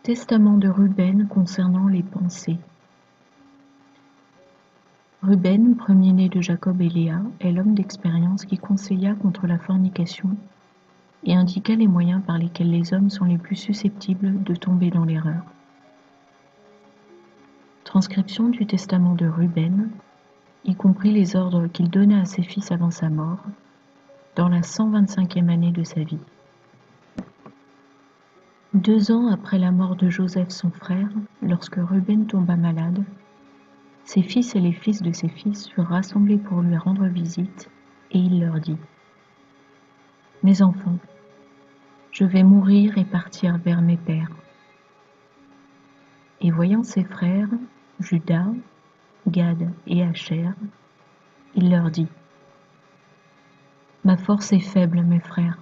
Testament de Ruben concernant les pensées. Ruben, premier-né de Jacob et Léa, est l'homme d'expérience qui conseilla contre la fornication et indiqua les moyens par lesquels les hommes sont les plus susceptibles de tomber dans l'erreur. Transcription du testament de Ruben, y compris les ordres qu'il donna à ses fils avant sa mort, dans la 125e année de sa vie. 2 ans après la mort de Joseph son frère, lorsque Ruben tomba malade, ses fils et les fils de ses fils furent rassemblés pour lui rendre visite, et il leur dit : « Mes enfants, je vais mourir et partir vers mes pères. » Et voyant ses frères, Juda, Gad et Asher, il leur dit : « Ma force est faible, mes frères.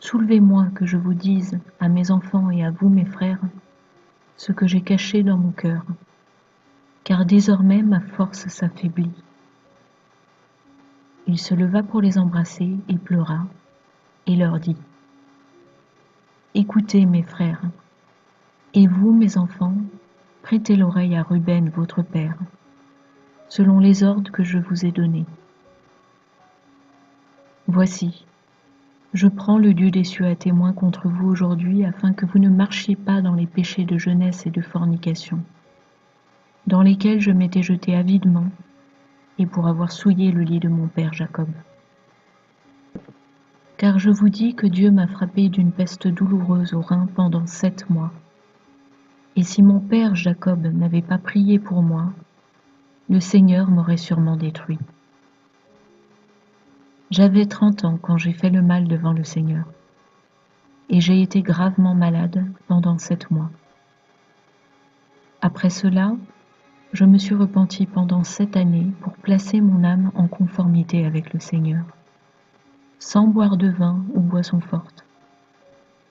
Soulevez-moi que je vous dise, à mes enfants et à vous, mes frères, ce que j'ai caché dans mon cœur, car désormais ma force s'affaiblit. » Il se leva pour les embrasser et pleura, et leur dit : « Écoutez, mes frères, et vous, mes enfants, prêtez l'oreille à Ruben, votre père, selon les ordres que je vous ai donnés. Voici, je prends le Dieu des cieux à témoin contre vous aujourd'hui, afin que vous ne marchiez pas dans les péchés de jeunesse et de fornication, dans lesquels je m'étais jeté avidement, et pour avoir souillé le lit de mon père Jacob. Car je vous dis que Dieu m'a frappé d'une peste douloureuse au rein pendant 7 mois. Et si mon père Jacob n'avait pas prié pour moi, le Seigneur m'aurait sûrement détruit. J'avais 30 ans quand j'ai fait le mal devant le Seigneur, et j'ai été gravement malade pendant 7 mois. Après cela, je me suis repenti pendant 7 années pour placer mon âme en conformité avec le Seigneur, sans boire de vin ou boisson forte,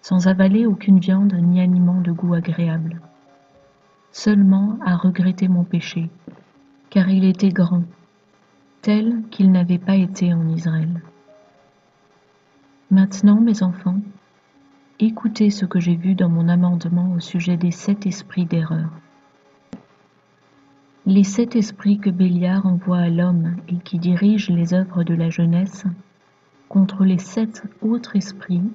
sans avaler aucune viande ni aliment de goût agréable, seulement à regretter mon péché, car il était grand, tel qu'il n'avait pas été en Israël. Maintenant, mes enfants, écoutez ce que j'ai vu dans mon amendement au sujet des 7 esprits d'erreur. Les 7 esprits que Béliar envoie à l'homme et qui dirigent les œuvres de la jeunesse contre les 7 autres esprits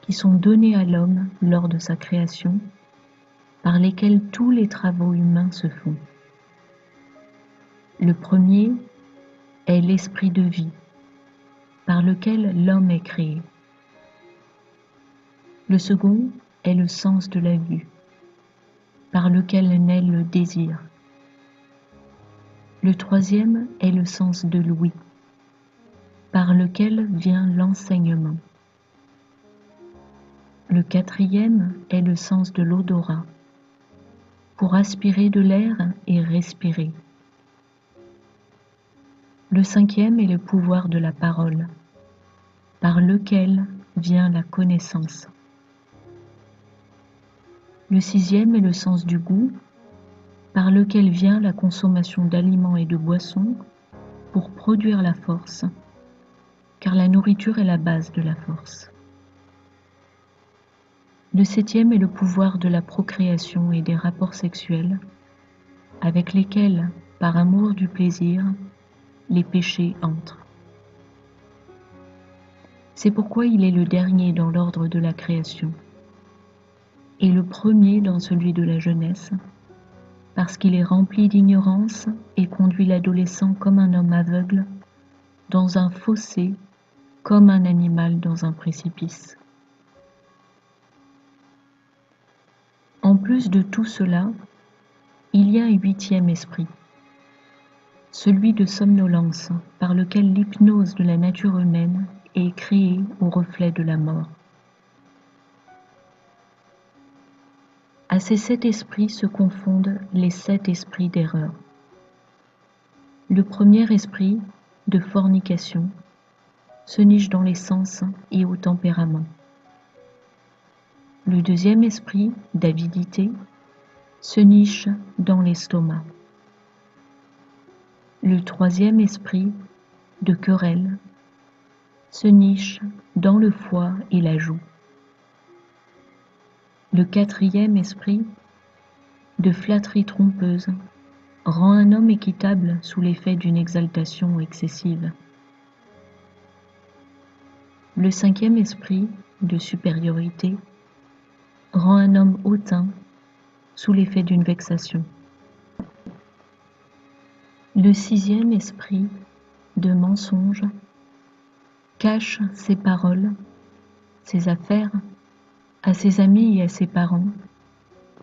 qui sont donnés à l'homme lors de sa création, par lesquels tous les travaux humains se font. Le premier est l'esprit de vie, par lequel l'homme est créé. Le second est le sens de la vue, par lequel naît le désir. Le troisième est le sens de l'ouïe, par lequel vient l'enseignement. Le quatrième est le sens de l'odorat, pour aspirer de l'air et respirer. Le cinquième est le pouvoir de la parole, par lequel vient la connaissance. Le sixième est le sens du goût, par lequel vient la consommation d'aliments et de boissons pour produire la force, car la nourriture est la base de la force. Le septième est le pouvoir de la procréation et des rapports sexuels, avec lesquels, par amour du plaisir, les péchés entrent. C'est pourquoi il est le dernier dans l'ordre de la création, et le premier dans celui de la jeunesse, parce qu'il est rempli d'ignorance et conduit l'adolescent comme un homme aveugle, dans un fossé, comme un animal dans un précipice. En plus de tout cela, il y a un 8e esprit, celui de somnolence, par lequel l'hypnose de la nature humaine est créée au reflet de la mort. À ces 7 esprits se confondent les 7 esprits d'erreur. Le premier esprit, de fornication, se niche dans les sens et au tempérament. Le deuxième esprit, d'avidité, se niche dans l'estomac. Le troisième esprit, de querelle, se niche dans le foie et la joue. Le quatrième esprit, de flatterie trompeuse, rend un homme équitable sous l'effet d'une exaltation excessive. Le cinquième esprit, de supériorité, rend un homme hautain sous l'effet d'une vexation. Le sixième esprit, de mensonge, cache ses paroles, ses affaires, à ses amis et à ses parents,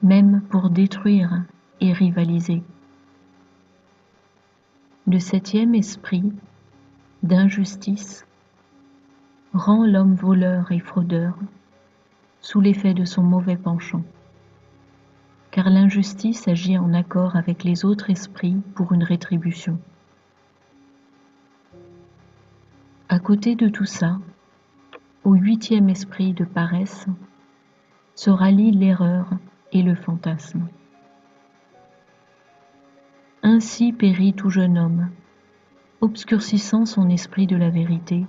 même pour détruire et rivaliser. Le septième esprit, d'injustice, rend l'homme voleur et fraudeur sous l'effet de son mauvais penchant, car l'injustice agit en accord avec les autres esprits pour une rétribution. À côté de tout ça, au huitième esprit de paresse se rallient l'erreur et le fantasme. Ainsi périt tout jeune homme, obscurcissant son esprit de la vérité,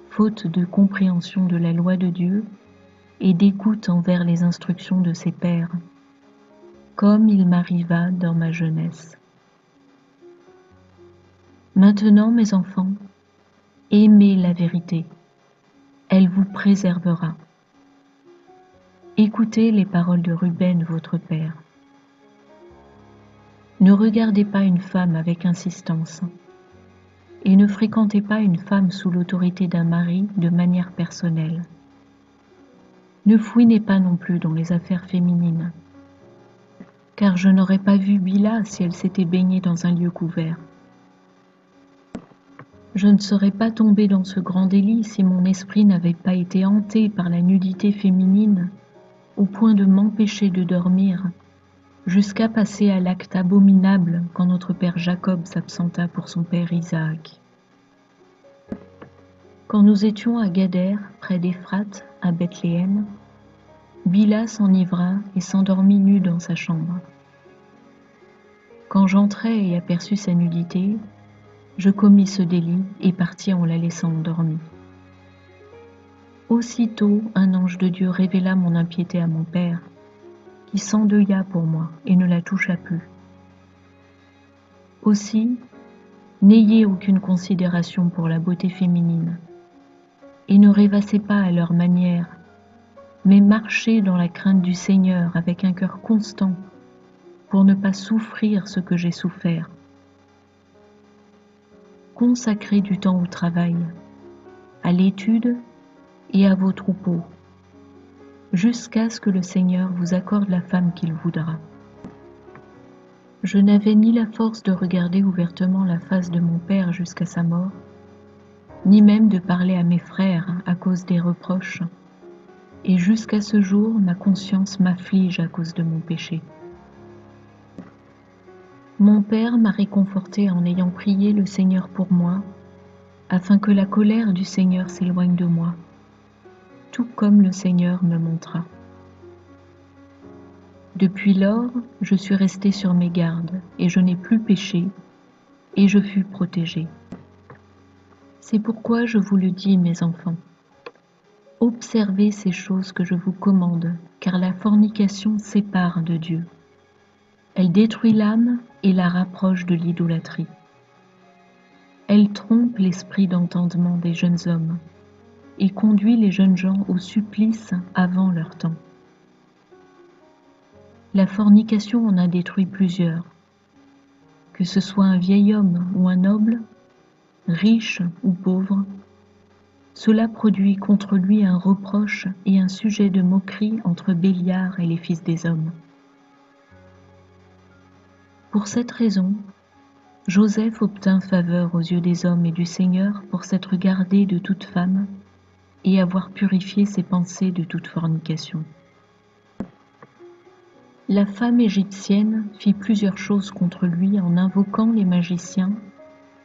faute de compréhension de la loi de Dieu et d'écoute envers les instructions de ses pères, comme il m'arriva dans ma jeunesse. Maintenant, mes enfants, aimez la vérité, elle vous préservera. Écoutez les paroles de Ruben, votre père. Ne regardez pas une femme avec insistance, et ne fréquentez pas une femme sous l'autorité d'un mari de manière personnelle. Ne fouinez pas non plus dans les affaires féminines, car je n'aurais pas vu Bila si elle s'était baignée dans un lieu couvert. Je ne serais pas tombée dans ce grand délit si mon esprit n'avait pas été hanté par la nudité féminine au point de m'empêcher de dormir, jusqu'à passer à l'acte abominable quand notre père Jacob s'absenta pour son père Isaac. Quand nous étions à Gader, près d'Éphrate, à Bethléem, Bila s'enivra et s'endormit nue dans sa chambre. Quand j'entrai et aperçus sa nudité, je commis ce délit et partis en la laissant endormie. Aussitôt, un ange de Dieu révéla mon impiété à mon père, qui s'endeuilla pour moi et ne la toucha plus. Aussi, n'ayez aucune considération pour la beauté féminine, et ne rêvassez pas à leur manière, mais marchez dans la crainte du Seigneur avec un cœur constant, pour ne pas souffrir ce que j'ai souffert. Consacrez du temps au travail, à l'étude et à vos troupeaux, jusqu'à ce que le Seigneur vous accorde la femme qu'il voudra. Je n'avais ni la force de regarder ouvertement la face de mon père jusqu'à sa mort, ni même de parler à mes frères à cause des reproches, et jusqu'à ce jour ma conscience m'afflige à cause de mon péché. Mon père m'a réconforté en ayant prié le Seigneur pour moi, afin que la colère du Seigneur s'éloigne de moi, tout comme le Seigneur me montra. Depuis lors, je suis resté sur mes gardes, et je n'ai plus péché, et je fus protégé. C'est pourquoi je vous le dis, mes enfants, observez ces choses que je vous commande, car la fornication sépare de Dieu. Elle détruit l'âme et la rapproche de l'idolâtrie. Elle trompe l'esprit d'entendement des jeunes hommes et conduit les jeunes gens au supplice avant leur temps. La fornication en a détruit plusieurs, que ce soit un vieil homme ou un noble, riche ou pauvre. Cela produit contre lui un reproche et un sujet de moquerie entre Béliar et les fils des hommes. Pour cette raison, Joseph obtint faveur aux yeux des hommes et du Seigneur pour s'être gardé de toute femme et avoir purifié ses pensées de toute fornication. La femme égyptienne fit plusieurs choses contre lui en invoquant les magiciens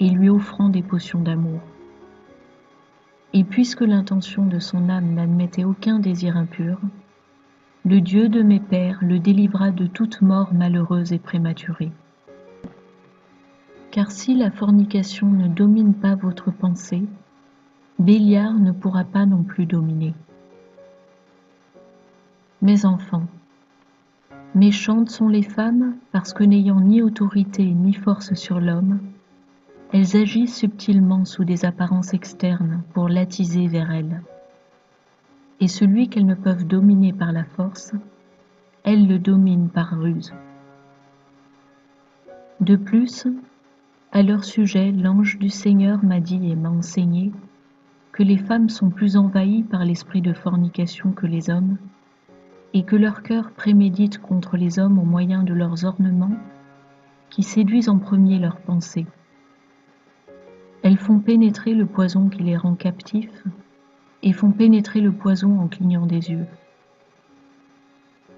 et lui offrant des potions d'amour. Et puisque l'intention de son âme n'admettait aucun désir impur, le Dieu de mes pères le délivra de toute mort malheureuse et prématurée. Car si la fornication ne domine pas votre pensée, Béliar ne pourra pas non plus dominer. Mes enfants, méchantes sont les femmes parce que n'ayant ni autorité ni force sur l'homme, elles agissent subtilement sous des apparences externes pour l'attiser vers elles. Et celui qu'elles ne peuvent dominer par la force, elles le dominent par ruse. De plus, à leur sujet, l'ange du Seigneur m'a dit et m'a enseigné que les femmes sont plus envahies par l'esprit de fornication que les hommes, et que leur cœur prémédite contre les hommes au moyen de leurs ornements, qui séduisent en premier leurs pensées. Elles font pénétrer le poison qui les rend captifs, et font pénétrer le poison en clignant des yeux.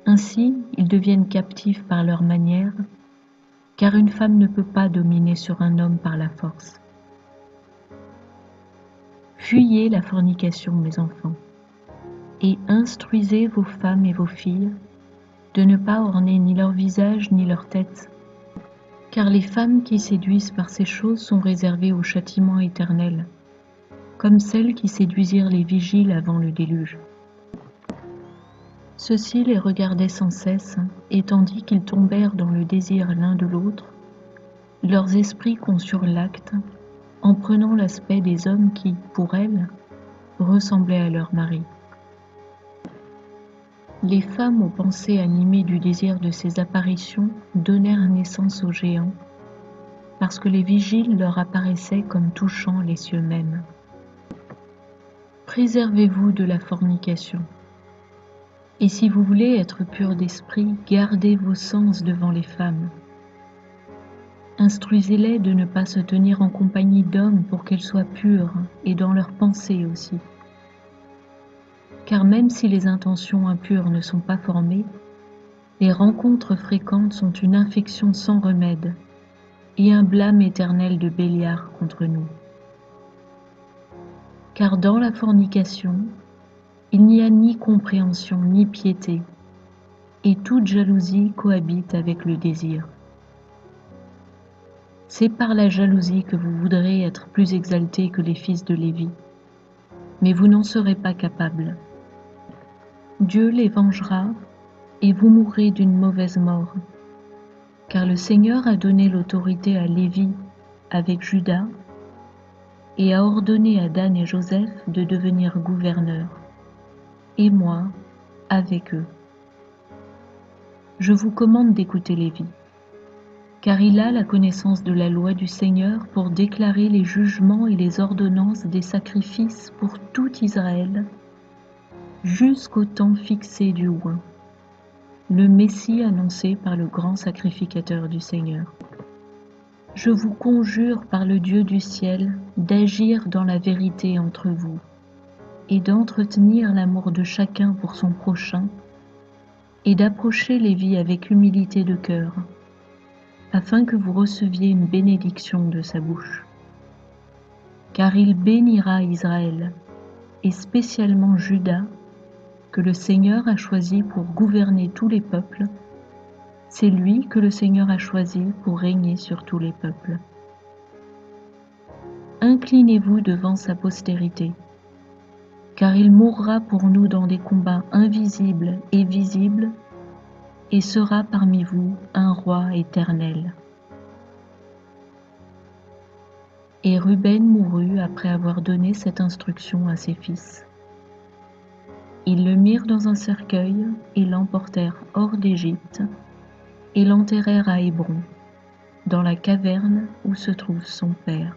Ainsi, ils deviennent captifs par leur manière, car une femme ne peut pas dominer sur un homme par la force. Fuyez la fornication, mes enfants, et instruisez vos femmes et vos filles de ne pas orner ni leur visage ni leur tête, car les femmes qui séduisent par ces choses sont réservées au châtiment éternel, comme celles qui séduisirent les vigiles avant le déluge. Ceux-ci les regardaient sans cesse, et tandis qu'ils tombèrent dans le désir l'un de l'autre, leurs esprits conçurent l'acte, en prenant l'aspect des hommes qui, pour elles, ressemblaient à leurs maris. Les femmes aux pensées animées du désir de ces apparitions donnèrent naissance aux géants, parce que les vigiles leur apparaissaient comme touchant les cieux mêmes. Préservez-vous de la fornication. Et si vous voulez être purs d'esprit, gardez vos sens devant les femmes. Instruisez-les de ne pas se tenir en compagnie d'hommes pour qu'elles soient pures, et dans leurs pensées aussi. Car même si les intentions impures ne sont pas formées, les rencontres fréquentes sont une infection sans remède, et un blâme éternel de Béliard contre nous. Car dans la fornication, il n'y a ni compréhension ni piété, et toute jalousie cohabite avec le désir. C'est par la jalousie que vous voudrez être plus exaltés que les fils de Lévi, mais vous n'en serez pas capables. Dieu les vengera, et vous mourrez d'une mauvaise mort, car le Seigneur a donné l'autorité à Lévi avec Juda, et a ordonné à Dan et Joseph de devenir gouverneurs, et moi avec eux. Je vous commande d'écouter Lévi, car il a la connaissance de la loi du Seigneur pour déclarer les jugements et les ordonnances des sacrifices pour tout Israël, jusqu'au temps fixé du oint, le Messie annoncé par le grand sacrificateur du Seigneur. Je vous conjure par le Dieu du ciel d'agir dans la vérité entre vous, et d'entretenir l'amour de chacun pour son prochain, et d'approcher Lévi avec humilité de cœur, afin que vous receviez une bénédiction de sa bouche. Car il bénira Israël, et spécialement Juda, que le Seigneur a choisi pour gouverner tous les peuples. C'est lui que le Seigneur a choisi pour régner sur tous les peuples. Inclinez-vous devant sa postérité, car il mourra pour nous dans des combats invisibles et visibles, et sera parmi vous un roi éternel. Et Ruben mourut après avoir donné cette instruction à ses fils. Ils le mirent dans un cercueil et l'emportèrent hors d'Égypte et l'enterrèrent à Hébron, dans la caverne où se trouve son père.